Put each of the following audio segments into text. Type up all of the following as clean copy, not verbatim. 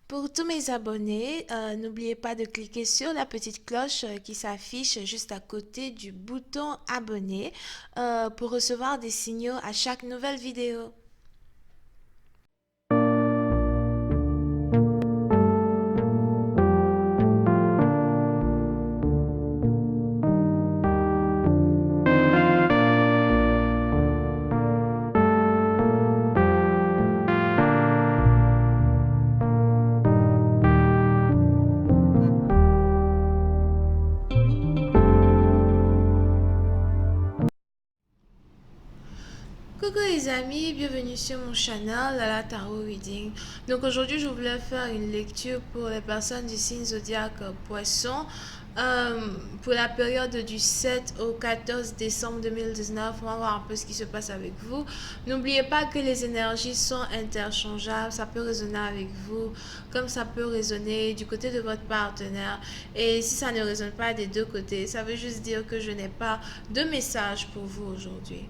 Pour tous mes abonnés, n'oubliez pas de cliquer sur la petite cloche qui s'affiche juste à côté du bouton abonner pour recevoir des signaux à chaque nouvelle vidéo. Coucou les amis, bienvenue sur mon channel Lala Tarot Reading. Donc aujourd'hui je voulais faire une lecture pour les personnes du signe zodiaque Poisson pour la période du 7 au 14 décembre 2019. On va voir un peu ce qui se passe avec vous. N'oubliez pas que les énergies sont interchangeables, ça peut résonner avec vous comme ça peut résonner du côté de votre partenaire. Et si ça ne résonne pas des deux côtés, ça veut juste dire que je n'ai pas de message pour vous aujourd'hui.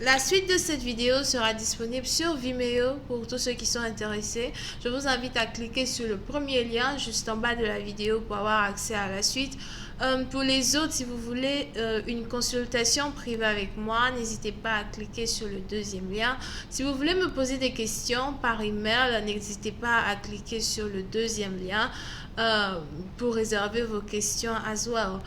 La suite de cette vidéo sera disponible sur Vimeo pour tous ceux qui sont intéressés. Je vous invite à cliquer sur le premier lien juste en bas de la vidéo pour avoir accès à la suite. Pour les autres, si vous voulez une consultation privée avec moi, n'hésitez pas à cliquer sur le deuxième lien. Si vous voulez me poser des questions par email, n'hésitez pas à cliquer sur le deuxième lien pour réserver vos questions as well.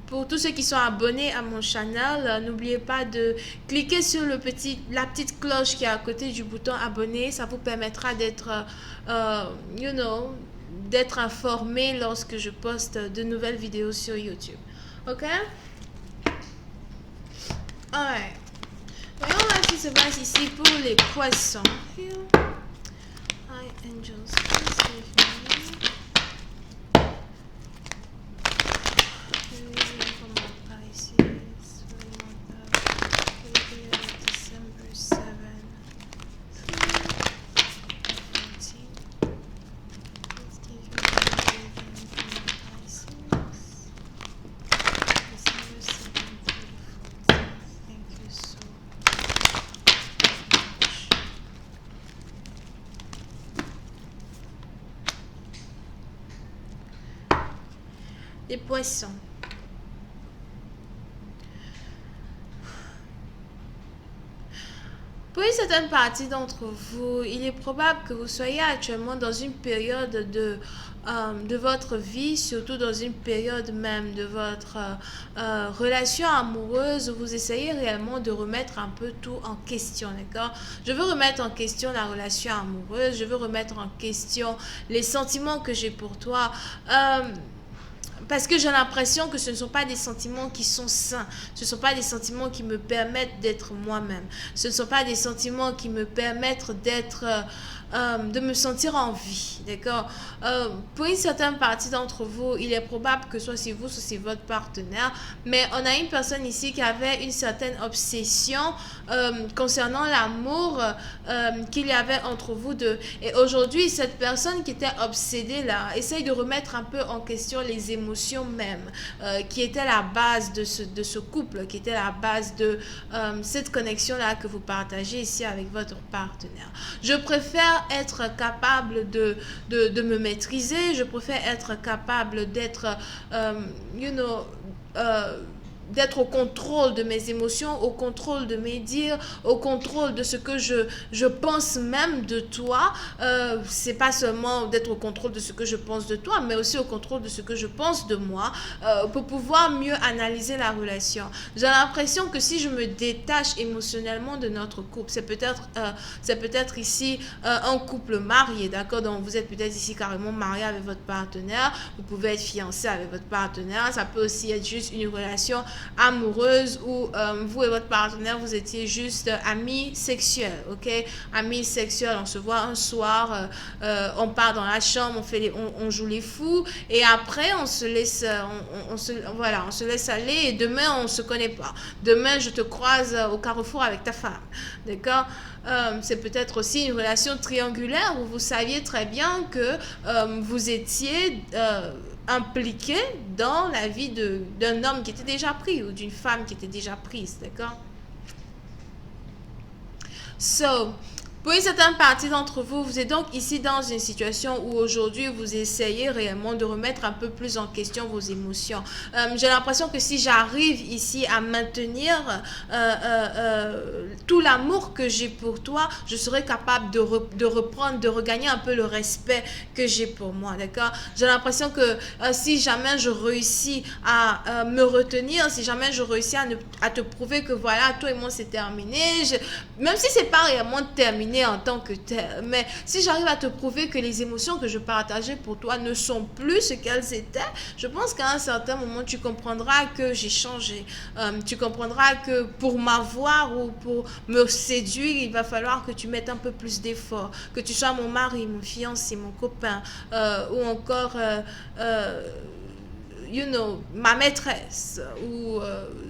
Pour tous ceux qui sont abonnés à mon channel, n'oubliez pas de cliquer sur la petite cloche qui est à côté du bouton abonner. Ça vous permettra d'être, d'être informé lorsque je poste de nouvelles vidéos sur YouTube. Ok? Alright. Voyons voir ce qui se passe ici pour les poissons. Hi, angels. Please give me les poissons. Pour une certaine partie d'entre vous, il est probable que vous soyez actuellement dans une période de votre vie, surtout dans une période même de votre relation amoureuse où vous essayez réellement de remettre un peu tout en question, d'accord? Je veux remettre en question la relation amoureuse, je veux remettre en question les sentiments que j'ai pour toi. Parce que j'ai l'impression que ce ne sont pas des sentiments qui sont sains. Ce ne sont pas des sentiments qui me permettent d'être moi-même. Ce ne sont pas des sentiments qui me permettent de me sentir en vie. D'accord? Pour une certaine partie d'entre vous, il est probable que soit c'est vous, soit c'est votre partenaire. Mais on a une personne ici qui avait une certaine obsession concernant l'amour qu'il y avait entre vous deux. Et aujourd'hui, cette personne qui était obsédée là, essaye de remettre un peu en question les émotions même, qui était la base de ce couple, qui était la base de cette connexion-là que vous partagez ici avec votre partenaire. Je préfère être capable de me maîtriser, je préfère être capable d'être, d'être au contrôle de mes émotions, au contrôle de mes dires, au contrôle de ce que je pense même de toi. C'est pas seulement d'être au contrôle de ce que je pense de toi, mais aussi au contrôle de ce que je pense de moi pour pouvoir mieux analyser la relation. J'ai l'impression que si je me détache émotionnellement de notre couple, c'est peut-être ici un couple marié, d'accord? Donc vous êtes peut-être ici carrément marié avec votre partenaire, vous pouvez être fiancé avec votre partenaire, ça peut aussi être juste une relation amoureuse où vous et votre partenaire vous étiez juste amis sexuels, ok? Amis sexuels, on se voit un soir, on part dans la chambre, on joue les fous et après on se laisse on se laisse aller et demain on se connaît pas. Demain je te croise au carrefour avec ta femme, d'accord? C'est peut-être aussi une relation triangulaire où vous saviez très bien que vous étiez impliqué dans la vie d'un homme qui était déjà pris ou d'une femme qui était déjà prise, d'accord? So, Pour une certaine partie d'entre vous, vous êtes donc ici dans une situation où aujourd'hui vous essayez réellement de remettre un peu plus en question vos émotions. J'ai l'impression que si j'arrive ici à maintenir tout l'amour que j'ai pour toi, je serai capable de reprendre, de regagner un peu le respect que j'ai pour moi, d'accord? J'ai l'impression que si jamais je réussis à me retenir, si jamais je réussis à te prouver que voilà, toi et moi c'est terminé, même si c'est pas réellement terminé en tant que tel, mais si j'arrive à te prouver que les émotions que je partageais pour toi ne sont plus ce qu'elles étaient, je pense qu'à un certain moment tu comprendras que j'ai changé. Tu comprendras que pour m'avoir ou pour me séduire, il va falloir que tu mettes un peu plus d'efforts, que tu sois mon mari, mon fiancé, mon copain, ou encore ma maîtresse, ou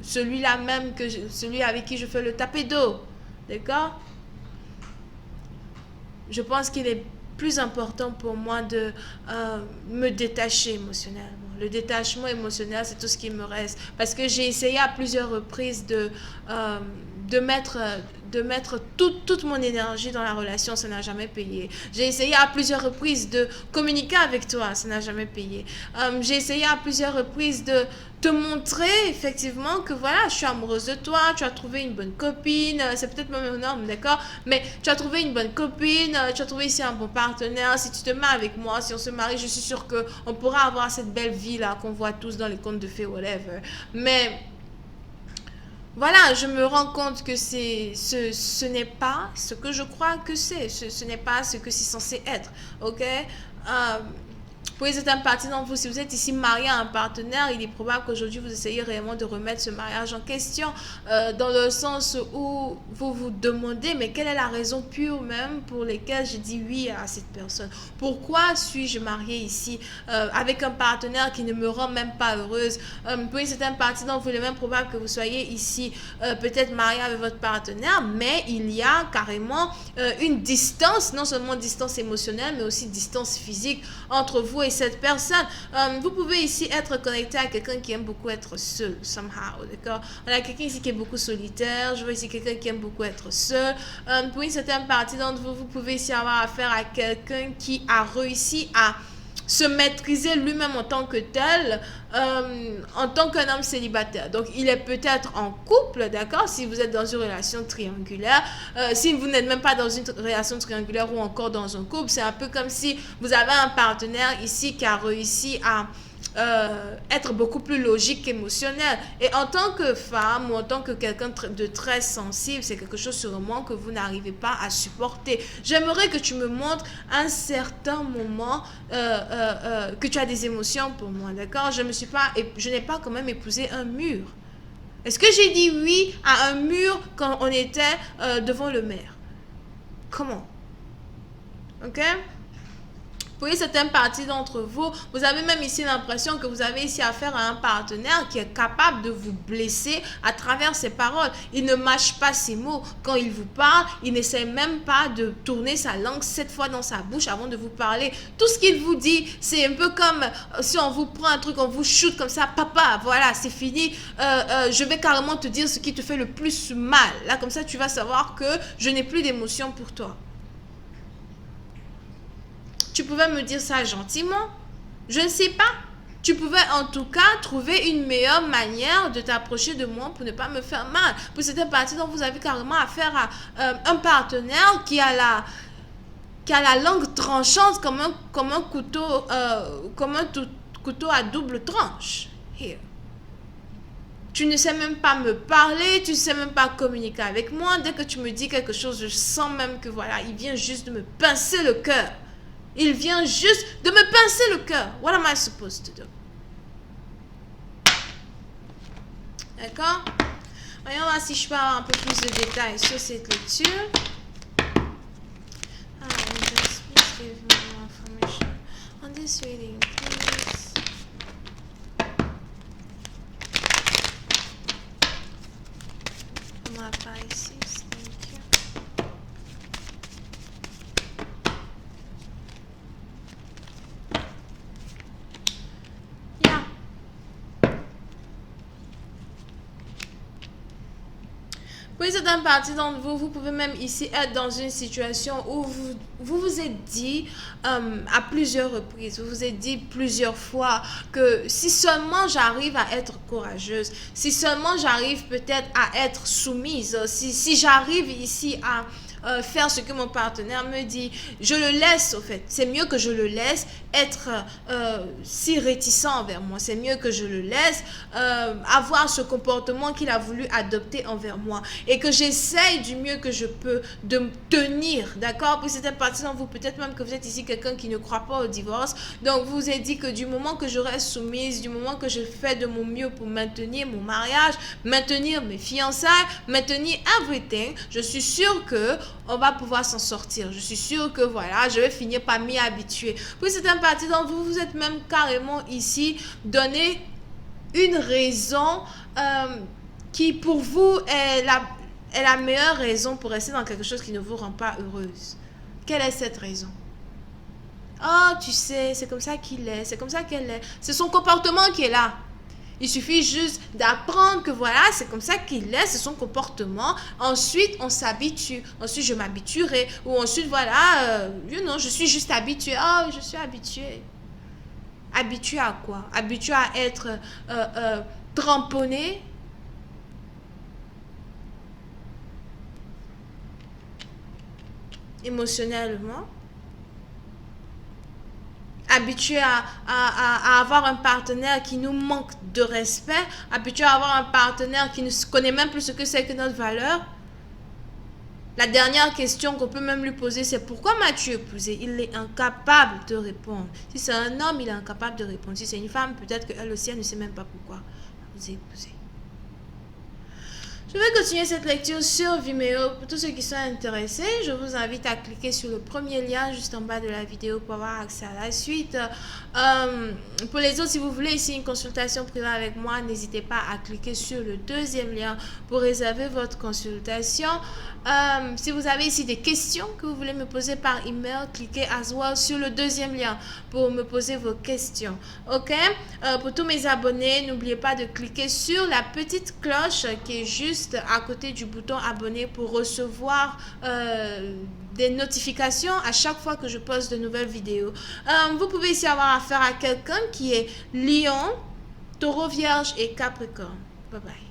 celui-là même, celui avec qui je fais le tapis d'eau. D'accord? Je pense qu'il est plus important pour moi de me détacher émotionnellement. Le détachement émotionnel, c'est tout ce qui me reste. Parce que j'ai essayé à plusieurs reprises de mettre, toute mon énergie dans la relation, ça n'a jamais payé. J'ai essayé à plusieurs reprises de communiquer avec toi, ça n'a jamais payé. J'ai essayé à plusieurs reprises de te montrer effectivement que voilà, je suis amoureuse de toi, tu as trouvé une bonne copine, c'est peut-être même énorme, d'accord, mais tu as trouvé une bonne copine, tu as trouvé ici un bon partenaire, si tu te mets avec moi, si on se marie, je suis sûre qu'on pourra avoir cette belle vie là qu'on voit tous dans les contes de fées, whatever. Mais voilà, je me rends compte que ce n'est pas ce que je crois que c'est, ce n'est pas ce que c'est censé être, ok? Pour certaines parties d'entre vous, si vous êtes ici marié à un partenaire, il est probable qu'aujourd'hui vous essayez réellement de remettre ce mariage en question, dans le sens où vous vous demandez, mais quelle est la raison pure même pour laquelle je dis oui à cette personne? Pourquoi suis-je mariée ici avec un partenaire qui ne me rend même pas heureuse? Pour une certaine partie d'entre vous, il est même probable que vous soyez ici peut-être marié avec votre partenaire, mais il y a carrément une distance, non seulement distance émotionnelle, mais aussi distance physique entre vous et cette personne. Vous pouvez ici être connecté à quelqu'un qui aime beaucoup être seul, somehow, d'accord? On a quelqu'un ici qui est beaucoup solitaire, je vois ici quelqu'un qui aime beaucoup être seul. Pour une certaine partie d'entre vous, vous pouvez ici avoir affaire à quelqu'un qui a réussi à se maîtriser lui-même en tant que tel, en tant qu'un homme célibataire. Donc, il est peut-être en couple, d'accord, si vous êtes dans une relation triangulaire. Si vous n'êtes même pas dans une relation triangulaire ou encore dans un couple, c'est un peu comme si vous avez un partenaire ici qui a réussi à être beaucoup plus logique qu'émotionnel. Et en tant que femme ou en tant que quelqu'un de très sensible, c'est quelque chose sûrement que vous n'arrivez pas à supporter. J'aimerais que tu me montres un certain moment que tu as des émotions pour moi, d'accord? Je n'ai pas quand même épousé un mur. Est-ce que j'ai dit oui à un mur quand on était devant le maire? Comment? Ok? Pour une certaine partie d'entre vous, vous avez même ici l'impression que vous avez ici affaire à un partenaire qui est capable de vous blesser à travers ses paroles. Il ne mâche pas ses mots. Quand il vous parle, il n'essaie même pas de tourner sa langue 7 fois dans sa bouche avant de vous parler. Tout ce qu'il vous dit, c'est un peu comme si on vous prend un truc, on vous shoot comme ça. Papa, voilà, c'est fini. Je vais carrément te dire ce qui te fait le plus mal. Là, comme ça, tu vas savoir que je n'ai plus d'émotion pour toi. Tu pouvais me dire ça gentiment. Je ne sais pas. Tu pouvais en tout cas trouver une meilleure manière de t'approcher de moi pour ne pas me faire mal. Pour cette partie dont vous avez carrément affaire à un partenaire qui a la langue tranchante comme un couteau, couteau à double tranche. Here. Tu ne sais même pas me parler, tu ne sais même pas communiquer avec moi. Dès que tu me dis quelque chose, je sens même que voilà, il vient juste de me pincer le cœur. Il vient juste de me pincer le cœur. What am I supposed to do? D'accord? Voyons voir si je peux avoir un peu plus de détails sur cette lecture. Just please give me more information on this reading, please. On m'a pas ici, thank you. Pour une certaine partie d'entre vous, vous pouvez même ici être dans une situation où vous êtes dit à plusieurs reprises, vous vous êtes dit plusieurs fois que si seulement j'arrive à être courageuse, si seulement j'arrive peut-être à être soumise, si j'arrive ici à faire ce que mon partenaire me dit, je le laisse au fait. C'est mieux que je le laisse être si réticent envers moi. C'est mieux que je le laisse avoir ce comportement qu'il a voulu adopter envers moi et que j'essaye du mieux que je peux de me tenir, d'accord? Pour certaines parties d'entre vous, peut-être même que vous êtes ici quelqu'un qui ne croit pas au divorce, donc vous vous êtes dit que du moment que je reste soumise, du moment que je fais de mon mieux pour maintenir mon mariage, maintenir mes fiançailles, maintenir everything, je suis sûre que on va pouvoir s'en sortir. Je suis sûre que voilà, je vais finir par m'y habituer. Pour certaines parties d'entre vous, vous êtes même carrément ici donné une raison qui pour vous est la meilleure raison pour rester dans quelque chose qui ne vous rend pas heureuse. Quelle est cette raison? Oh, tu sais, c'est comme ça qu'il est, c'est comme ça qu'elle est. C'est son comportement qui est là. Il suffit juste d'apprendre que voilà, c'est comme ça qu'il est, c'est son comportement. Ensuite, on s'habitue. Ensuite, je m'habituerai. Ou ensuite, voilà, je suis juste habituée. Oh, je suis habituée. Habituée à quoi? Habituée à être tramponnée. Émotionnellement. Habitué à avoir un partenaire qui nous manque de respect, habitué à avoir un partenaire qui ne connaît même plus ce que c'est que notre valeur. La dernière question qu'on peut même lui poser, c'est pourquoi m'as-tu épousé? Il est incapable de répondre. Si c'est un homme, il est incapable de répondre. Si c'est une femme, peut-être qu'elle aussi, elle ne sait même pas pourquoi vous épousez. Je vais continuer cette lecture sur Vimeo. Pour tous ceux qui sont intéressés, je vous invite à cliquer sur le premier lien juste en bas de la vidéo pour avoir accès à la suite. Pour les autres, si vous voulez ici une consultation privée avec moi, n'hésitez pas à cliquer sur le deuxième lien pour réserver votre consultation. Si vous avez ici des questions que vous voulez me poser par email, cliquez as well sur le deuxième lien pour me poser vos questions. Ok? Pour tous mes abonnés, n'oubliez pas de cliquer sur la petite cloche qui est juste à côté du bouton abonner pour recevoir des notifications à chaque fois que je poste de nouvelles vidéos. Vous pouvez ici avoir affaire à quelqu'un qui est Lion, Taureau, Vierge et Capricorne. Bye bye.